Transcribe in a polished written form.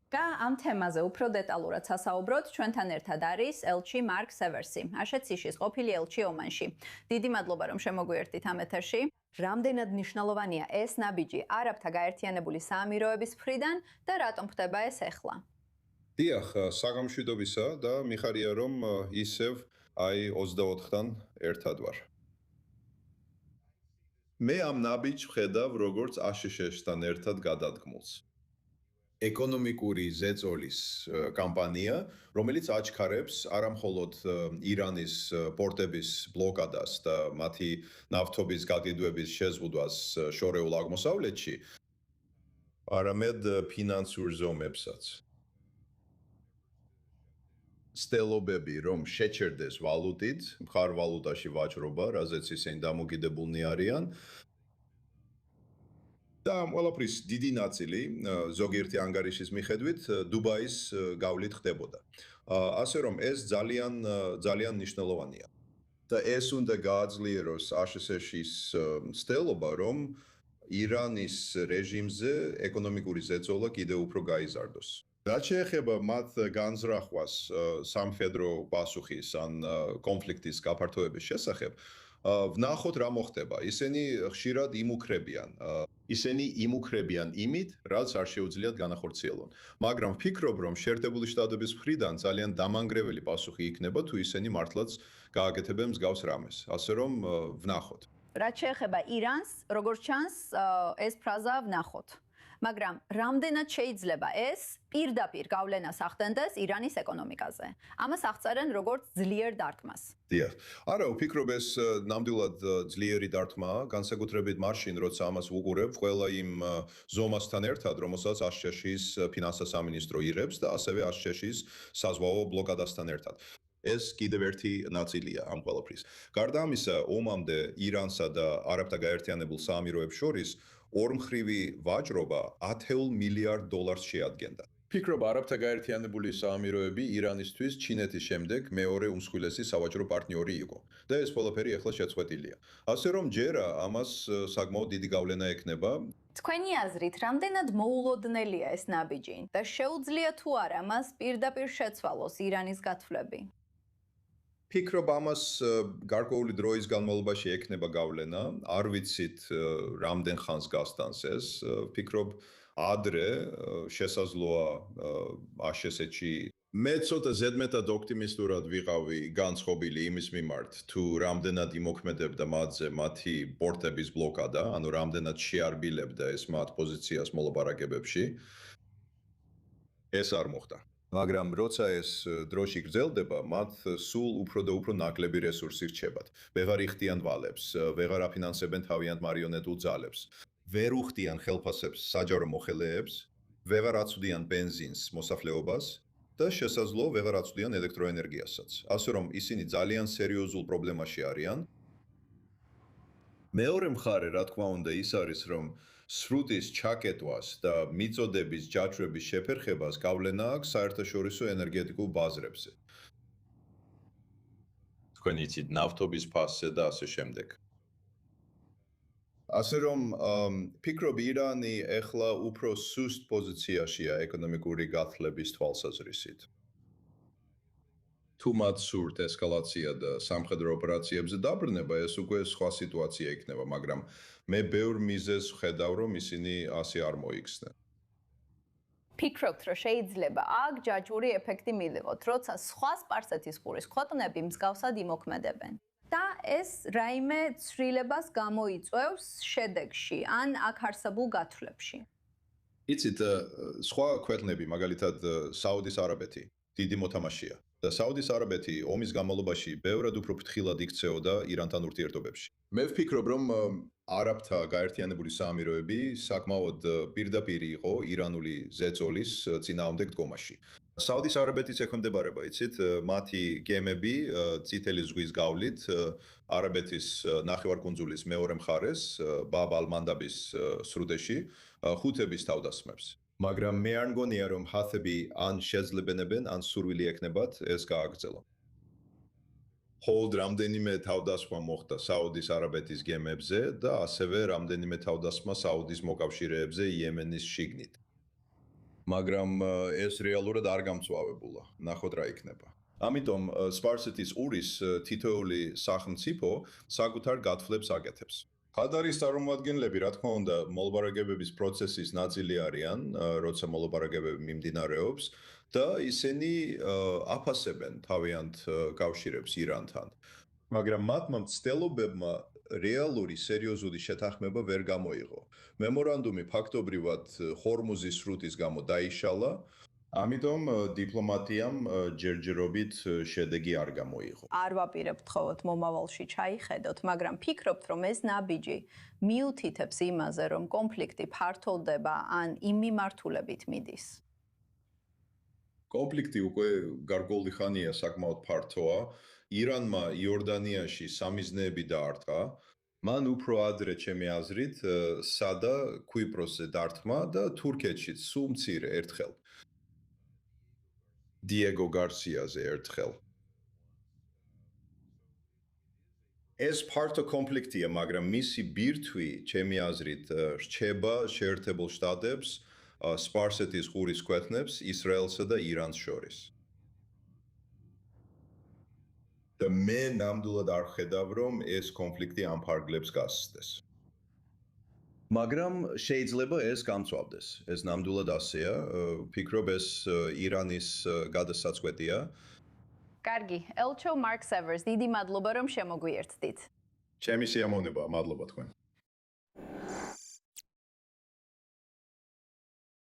და ამ თემაზე უფრო დეტალურად სასაუბროთ ჩვენთან ერთად არის ელჩი მარკ სევერსი, აშეციშის ყოფილი ელჩი ომანში. დიდი მადლობა რომ შემოგვიერთდით ამ ეთერში. რამდენად მნიშვნელოვანია ეს ნაბიჯი არაბთა გაერთიანებული საამიროების მხრიდან და რატომ ხდება ეს ახლა? დიახ, საგამშვიდობისა და მიხარია რომ ისევ 24-დან ერთად ვარ. მე ამ ნაბიჯს ვხედავ როგორც აშშ-თან ერთად გადადგმულს. ეკონომიკური ზეწოლის კამპანია, რომელიც აჩქარებს არამხოლოდ ირანის პორტების ბლოკადას და მათი ნავთობის გაგიდვების შეზღუდვას შორეულ აღმოსავლეთში, არამედ ფინანსურ ზომებსაც. ცდილობები, რომ შეჩერდეს ვალუტით, მხარ ვალუტაში ვაჭრობა, რაზეც ისინი დამოკიდებულნი არიან. და ამ ყველაფრის დიდი ნაწილი ზოგიერთი ანგარიშის მიხედვით დუბაის გავლით ხდებოდა. ასე რომ ეს ძალიან მნიშვნელოვანია. და ეს უნდა გააძლიეროს აშშ-ის ცდილობა, რომ ირანის რეჟიმზე ეკონომიკური ზეწოლა კიდევ უფრო გაიზარდოს. რაც შეეხება მათ განზრახვას სამხედრო პასუხის ან კონფლიქტის გაფართოების შესახებ, ვნახოთ რა მოხდება. ისინი ხშირად იმუქრებიან იმით, რაც არ შეუძლიათ განახორციელონ. მაგრამ ვფიქრობ, რომ შეერთებული შტატების მხრიდან ძალიან დამანგრეველი პასუხი იქნება, თუ ისინი მართლაც გააკეთებენ მსგავს რამეს. ასე რომ ვნახოთ. რაც შეეხება ირანს, როგორც ჩანს, ეს ფრაზა ვნახოთ. მაგრამ რამდენად შეიძლება ეს პირდაპირ გავლენას ახდენდეს ირანის ეკონომიკაზე? ამას აღწერენ როგორც ძლიერ დარტყმას. დიახ. არა, ვფიქრობ ეს ნამდვილად ძლიერი დარტყმაა, განსაკუთრებით მაშინ, როცა ამას ვუყურებ ყველა იმ ზომასთან ერთად, რომელსაც აშშ-ის ფინანსთა სამინისტრო იღებს და ასევე აშშ-ის საზღვაო ბლოკადასთან ერთად. ეს კიდევ ერთი ნაწილია ამ ყველაფრის. გარდა ამისა, ომამდე ირანსა და არაბთა გაერთიანებულ საამიროებს შორის ორმხრივი ვაჭრობა $10 მილიარდ შეადგენდა. ვფიქრობ, არაბთა გაერთიანებული საამიროები ირანისთვის ჩინეთის შემდეგ მეორე უმსხვილესი სავაჭრო პარტნიორი იყო და ეს ყველაფერი ახლა შეწყვეტილია. ასე რომ ჯერა ამას საკმაოდ დიდი გავლენა ექნება. თქვენი აზრით, რამდენად მოულოდნელია ეს ნაბიჯი და შეუძლია თუ არა მას პირდაპირ შეცვალოს ირანის გათვლები? ვფიქრობ, ამას გარკვეული დროის განმავლობაში ექნება გავლენა. არ ვიცით რამდენ ხანს გასტანს ეს. ვფიქრობ, ადრე შესაძლოა აშშ-ში მე ცოტა ზედმეტად ოპტიმისტურად ვიყავი განწყობილი იმის მიმართ, თუ რამდენად იმოქმედებდა მათზე მათი პორტების ბლოკადა, ანუ რამდენად შეარბილებდა ეს მათ პოზიციას მოლაპარაკებებში. ეს არ მოხდა. მაგრამ როცა ეს დროში გრძელდება, მათ სულ უფრო და უფრო ნაკლები რესურსი რჩებათ. ვეღარ იხდიან ვალებს, ვეღარ აფინანსებენ თავიანთ მარიონეტულ ძალებს, ვერ უხდიან ხელფასებს საჯარო მოხელეებს, ვეღარ აწვდიან ბენზინს მოსაფლეობას და შესაძლოა ვეღარ აწვდიან ელექტროენერგიასაც. ასე რომ ისინი ძალიან სერიოზულ პრობლემაში არიან. მეორე მხარე, რა თქმა უნდა, ის არის, რომ სრუტის ჩაკეტვას და მიწოდების ჯაჭვების შეფერხებას გავლენა აქვს საერთაშორისო ენერგეტიკულ ბაზრებზე. თქვენ იცით ნავთობის ფასზე და ასე შემდეგ. ასე რომ ვფიქრობ, ირანი ეხლა უფრო სუსტ პოზიციაშია ეკონომიკური გათვლების თვალსაზრისით. თუ მათ სურთ ესკალაცია და სამხედრო ოპერაციებზე დაბრუნება, ეს უკვე სხვა სიტუაცია იქნება, მაგრამ მე ბევრ მიზეზს ვხედავ, რომ ისინი ასე არ მოიქცნენ. ფიქრობთ, რომ შეიძლება აქ ჯაჭვური ეფექტი მივიღოთ, როცა სხვა სპარსეთის ყურის ქვეყნები მსგავსად იმოქმედებენ. და ეს რაიმე ცვლილებას გამოიწვევს შედეგში, ან აქ არსებულ გათვლებში. იცით, სხვა ქვეყნები, მაგალითად საუდის არაბეთი, დიდი მოთამაშეა. და საუდის არაბეთი ომის განმავლობაში ბევრად უფრო ფრთხილად იქცეოდა ირანთან ურთიერთობებში. მე ვფიქრობ, რომ არაბთა გაერთიანებული საამიროები საკმაოდ პირდაპირ იყო ირანული ზეწოლის წინააღმდეგ დგომაში. საუდის არაბეთის ექვემდებარება, იცით, მათი გემები წითელი ზღვის გავლით არაბეთის ნახევარკუნძულის მეორე მხარეს, ბაბ ალ-მანდაბის სრუტეში, ხუთების თავდასხმებს. მაგრამ მე არ მგონია, რომ ჰათები ან შეძლებენებენ, ან სურვილი ექნებათ ეს გააგრძელონ. მხოლოდ რამდენიმე თავდასხმა მოხდა საუდის არაბეთის გემებზე და ასევე რამდენიმე თავდასხმა საუდის მოკავშირეებზე იემენის შიგნით. მაგრამ ეს რეალურად არ გამწვავებულა. ნახოთ რა იქნება. ამიტომ სპარსეთის ურის თითოეული სახელმწიფო საკუთარ გათვლებს აკეთებს. ხადარის წარმომადგენლები, რა თქმა უნდა, მოლაპარაკებების პროცესის ნაწილი არიან, როცა მოლაპარაკებები მიმდინარეობს და ისინი აფასებენ თავიანთ კავშირებს ირანთან. მაგრამ მათმა მცდელობებმა რეალური სერიოზული შეთანხმება ვერ გამოიღო. მემორანდუმი ფაქტობრივად ჰორმუზის სრუტის გამო დაიშალა, ამიტომ დიპლომატიამ ჯერჯერობით შედეგი არ გამოიღო. არ ვაპირებთ ხოლმე მომავალში ჩაიხედოთ, მაგრამ ფიქრობთ, რომ ეს ნაბიჯი მიუთითებს იმაზე, რომ კონფლიქტი ფართოვდება ან იმ მიმართულებით მიდის. კონფლიქტი უკვე გარკვეული ხანია საკმაოდ ფართოა. ირანმა იორდანიაში სამიზნეები დაარტყა. მან უფრო ადრე, ჩემი აზრით, სადა კვიპროსზე დარტყმა და თურქეთშიც სულ მცირე ერთხელ. დიეგო გარსიაზე ერთხელ. ეს ფართო კონფლიქტია, მაგრამ მისი ბირთვი, ჩემი აზრით, რჩება შეერთებულ შტატებს, სპარსეთის ყურის ქვეყნებს, ისრაელსა და ირანს შორის. და მე ნამდვილად არ ხედავ, რომ ეს კონფლიქტი ამ ფარგლებს გასცდეს. მაგრამ შეიძლება ეს გამწვავდეს. ეს ნამდვილად ასეა. ვფიქრობ, ეს ირანის გადასაწყვეტია. კარგი, ელჩო მარკ სევერს, დიდი მადლობა, რომ შემოგვიერთდით. ჩემი სიამოვნებაა, მადლობა თქვენ.